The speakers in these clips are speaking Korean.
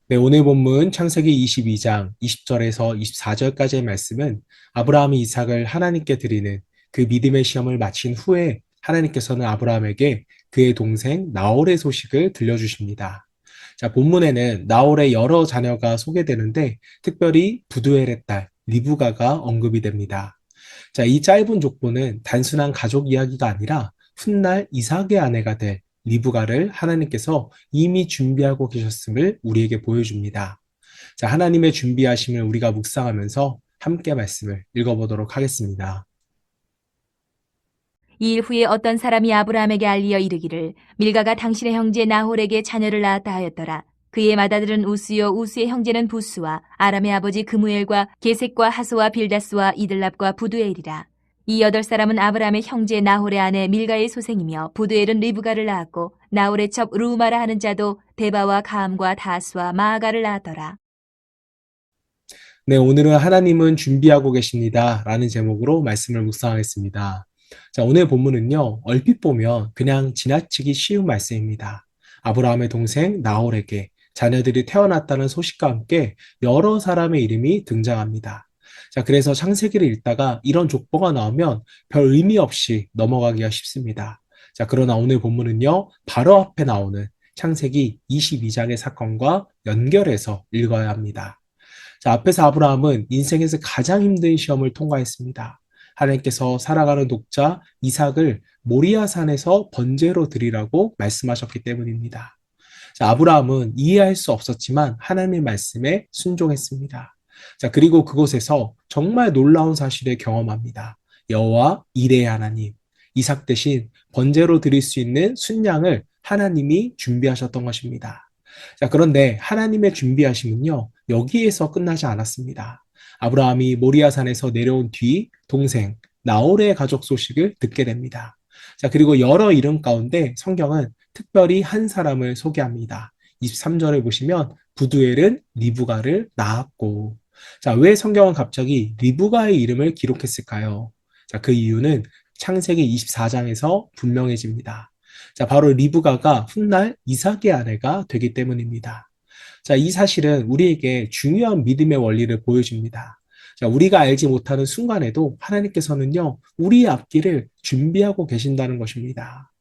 네, 오늘 본문 창세기 22장 20절에서 24절까지의 말씀은 아브라함이 이삭을 하나님께 드리는 그 믿음의 시험을 마친 후에 하나님께서는 아브라함에게 그의 동생 나홀의 소식을 들려주십니다. 자, 본문에는 나홀의 여러 자녀가 소개되는데 특별히 부두엘의 딸 리브가가 언급이 됩니다. 자, 이 짧은 족보는 단순한 가족 이야기가 아니라 훗날 이삭의 아내가 될 리브가를 하나님께서 이미 준비하고 계셨음을 우리에게 보여줍니다. 자, 하나님의 준비하심을 우리가 묵상하면서 함께 말씀을 읽어보도록 하겠습니다. 이 일 후에 어떤 사람이 아브라함에게 알리어 이르기를 밀가가 당신의 형제 나홀에게 자녀를 낳았다 하였더라. 그의 맏아들은 우스요 우스의 형제는 부스와 아람의 아버지 그무엘과 게셋과 하소와 빌다스와 이들랍과 부두엘이라. 이 8사람은 아브라함의 형제 나홀의 아내 밀가의 소생이며 부두엘은 리브가를 낳았고 나홀의 첩 루마라 하는 자도 데바와 가함과 다스와 마아가를 낳았더라. 네, 오늘은 하나님은 준비하고 계십니다. 라는 제목으로 말씀을 묵상하겠습니다. 자, 오늘 본문은요, 얼핏 보면 그냥 지나치기 쉬운 말씀입니다. 아브라함의 동생 나홀에게 자녀들이 태어났다는 소식과 함께 여러 사람의 이름이 등장합니다. 자, 그래서 창세기를 읽다가 이런 족보가 나오면 별 의미 없이 넘어가기가 쉽습니다. 자, 그러나 오늘 본문은요, 바로 앞에 나오는 창세기 22장의 사건과 연결해서 읽어야 합니다. 자, 앞에서 아브라함은 인생에서 가장 힘든 시험을 통과했습니다. 하나님께서 살아가는 독자 이삭을 모리아 산에서 번제로 드리라고 말씀하셨기 때문입니다. 자, 아브라함은 이해할 수 없었지만 하나님의 말씀에 순종했습니다. 자, 그리고 그곳에서 정말 놀라운 사실을 경험합니다. 여호와 이레의 하나님, 이삭 대신 번제로 드릴 수 있는 순양을 하나님이 준비하셨던 것입니다. 자, 그런데 하나님의 준비하심은요, 여기에서 끝나지 않았습니다. 아브라함이 모리아산에서 내려온 뒤 동생 나홀의 가족 소식을 듣게 됩니다. 자, 그리고 여러 이름 가운데 성경은 특별히 한 사람을 소개합니다. 23절에 보시면 부두엘은 리브가를 낳았고, 자, 왜 성경은 갑자기 리브가의 이름을 기록했을까요? 자, 그 이유는 창세기 24장에서 분명해집니다. 자, 바로 리브가가 훗날 이삭의 아내가 되기 때문입니다. 자, 이 사실은 우리에게 중요한 믿음의 원리를 보여줍니다. 자, 우리가 알지 못하는 순간에도 하나님께서는요, 우리의 앞길을 준비하고 계신다는 것입니다.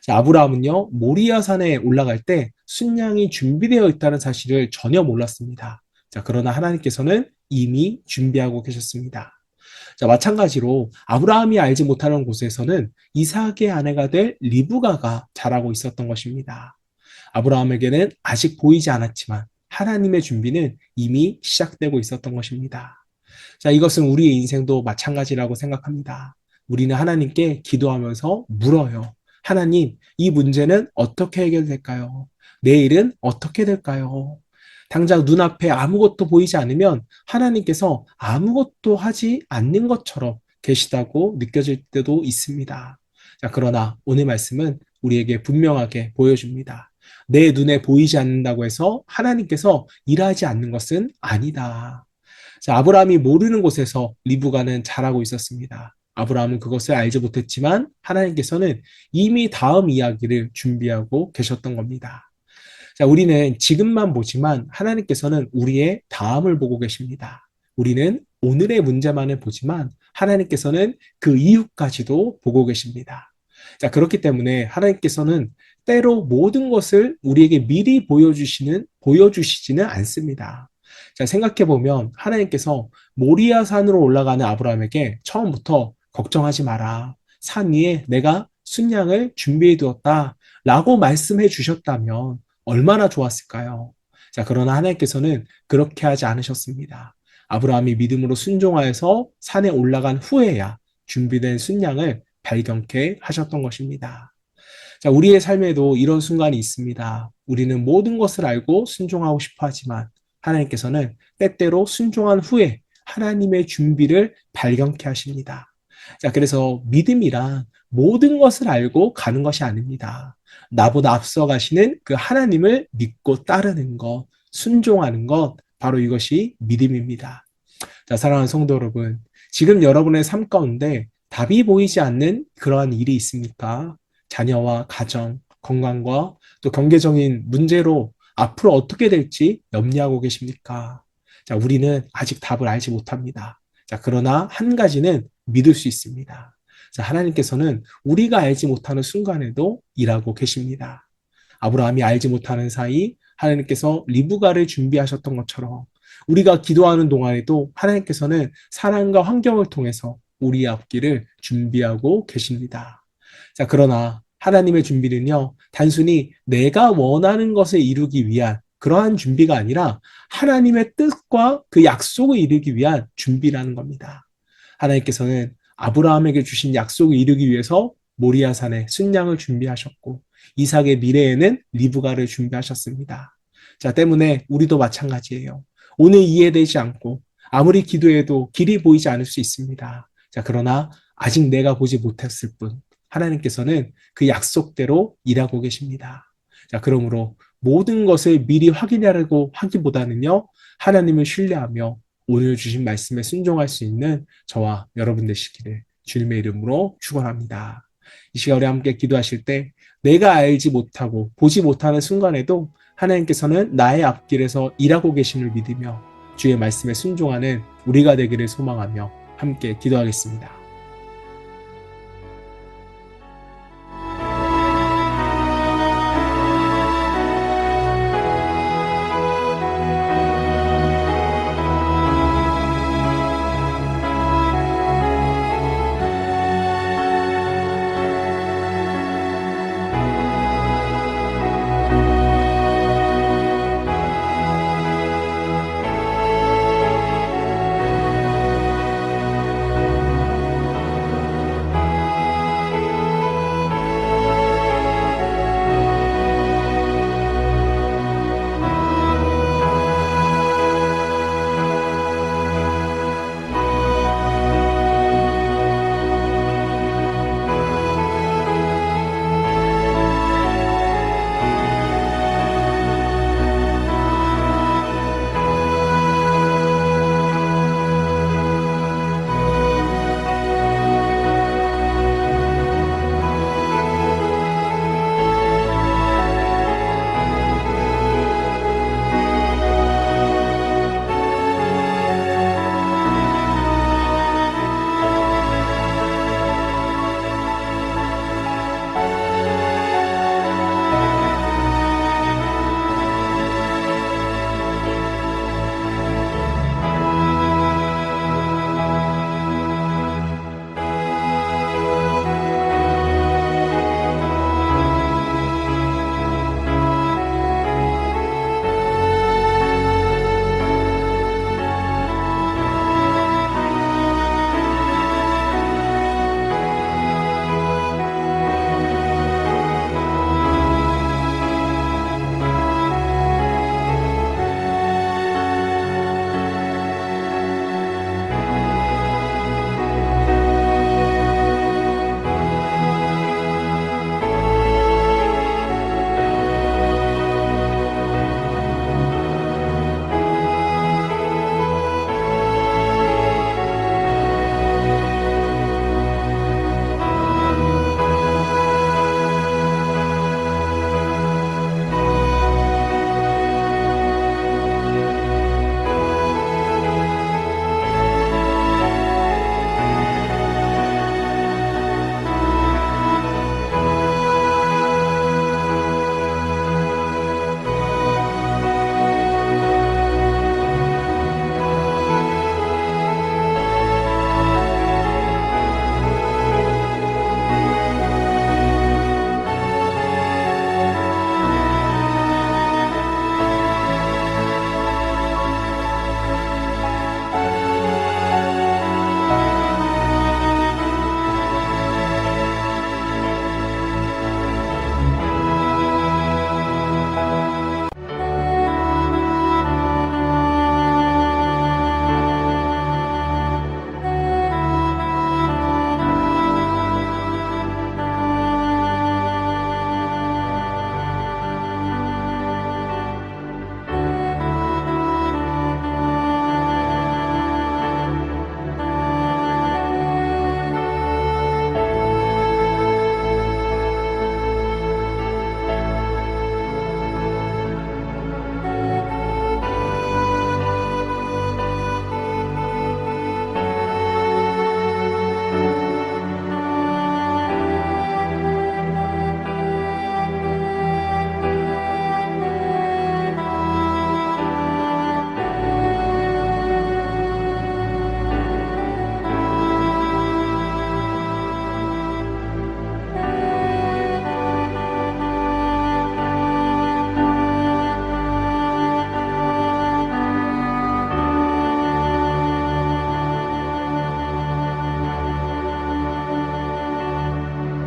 자, 아브라함은요, 모리아 산에 올라갈 때 순양이 준비되어 있다는 사실을 전혀 몰랐습니다. 자, 그러나 하나님께서는 이미 준비하고 계셨습니다. 자, 마찬가지로 아브라함이 알지 못하는 곳에서는 이삭의 아내가 될 리브가가 자라고 있었던 것입니다. 아브라함에게는 아직 보이지 않았지만 하나님의 준비는 이미 시작되고 있었던 것입니다. 자, 이것은 우리의 인생도 마찬가지라고 생각합니다. 우리는 하나님께 기도하면서 물어요. 하나님, 이 문제는 어떻게 해결될까요? 내일은 어떻게 될까요? 당장 눈앞에 아무것도 보이지 않으면 하나님께서 아무것도 하지 않는 것처럼 계시다고 느껴질 때도 있습니다. 자, 그러나 오늘 말씀은 우리에게 분명하게 보여줍니다. 내 눈에 보이지 않는다고 해서 하나님께서 일하지 않는 것은 아니다. 자, 아브라함이 모르는 곳에서 리브가는 자라고 있었습니다. 아브라함은 그것을 알지 못했지만 하나님께서는 이미 다음 이야기를 준비하고 계셨던 겁니다. 자, 우리는 지금만 보지만 하나님께서는 우리의 다음을 보고 계십니다. 우리는 오늘의 문제만을 보지만 하나님께서는 그 이후까지도 보고 계십니다. 자, 그렇기 때문에 하나님께서는 때로 모든 것을 우리에게 미리 보여주시지는 않습니다. 자, 생각해보면 하나님께서 모리아 산으로 올라가는 아브라함에게 처음부터 걱정하지 마라. 산 위에 내가 순양을 준비해 두었다. 라고 말씀해 주셨다면 얼마나 좋았을까요? 자, 그러나 하나님께서는 그렇게 하지 않으셨습니다. 아브라함이 믿음으로 순종하여서 산에 올라간 후에야 준비된 순양을 발견케 하셨던 것입니다. 자, 우리의 삶에도 이런 순간이 있습니다. 우리는 모든 것을 알고 순종하고 싶어 하지만 하나님께서는 때때로 순종한 후에 하나님의 준비를 발견케 하십니다. 자, 그래서 믿음이란 모든 것을 알고 가는 것이 아닙니다. 나보다 앞서 가시는 그 하나님을 믿고 따르는 것, 순종하는 것, 바로 이것이 믿음입니다. 자, 사랑하는 성도 여러분, 지금 여러분의 삶 가운데 답이 보이지 않는 그러한 일이 있습니까? 자녀와 가정, 건강과 또 경제적인 문제로 앞으로 어떻게 될지 염려하고 계십니까? 자, 우리는 아직 답을 알지 못합니다. 자, 그러나 한 가지는 믿을 수 있습니다. 자, 하나님께서는 우리가 알지 못하는 순간에도 일하고 계십니다. 아브라함이 알지 못하는 사이 하나님께서 리브가를 준비하셨던 것처럼 우리가 기도하는 동안에도 하나님께서는 사랑과 환경을 통해서 우리의 앞길을 준비하고 계십니다. 자, 그러나 하나님의 준비는요, 단순히 내가 원하는 것을 이루기 위한 그러한 준비가 아니라 하나님의 뜻과 그 약속을 이루기 위한 준비라는 겁니다. 하나님께서는 아브라함에게 주신 약속을 이루기 위해서 모리아산에 순양을 준비하셨고 이삭의 미래에는 리브가를 준비하셨습니다. 자, 때문에 우리도 마찬가지예요. 오늘 이해되지 않고 아무리 기도해도 길이 보이지 않을 수 있습니다. 자, 그러나 아직 내가 보지 못했을 뿐 하나님께서는 그 약속대로 일하고 계십니다. 자, 그러므로 모든 것을 미리 확인하려고 하기보다는요, 하나님을 신뢰하며 오늘 주신 말씀에 순종할 수 있는 저와 여러분 되시기를 주님의 이름으로 축원합니다. 이 시간 우리 함께 기도하실 때 내가 알지 못하고 보지 못하는 순간에도 하나님께서는 나의 앞길에서 일하고 계심을 믿으며 주의 말씀에 순종하는 우리가 되기를 소망하며 함께 기도하겠습니다.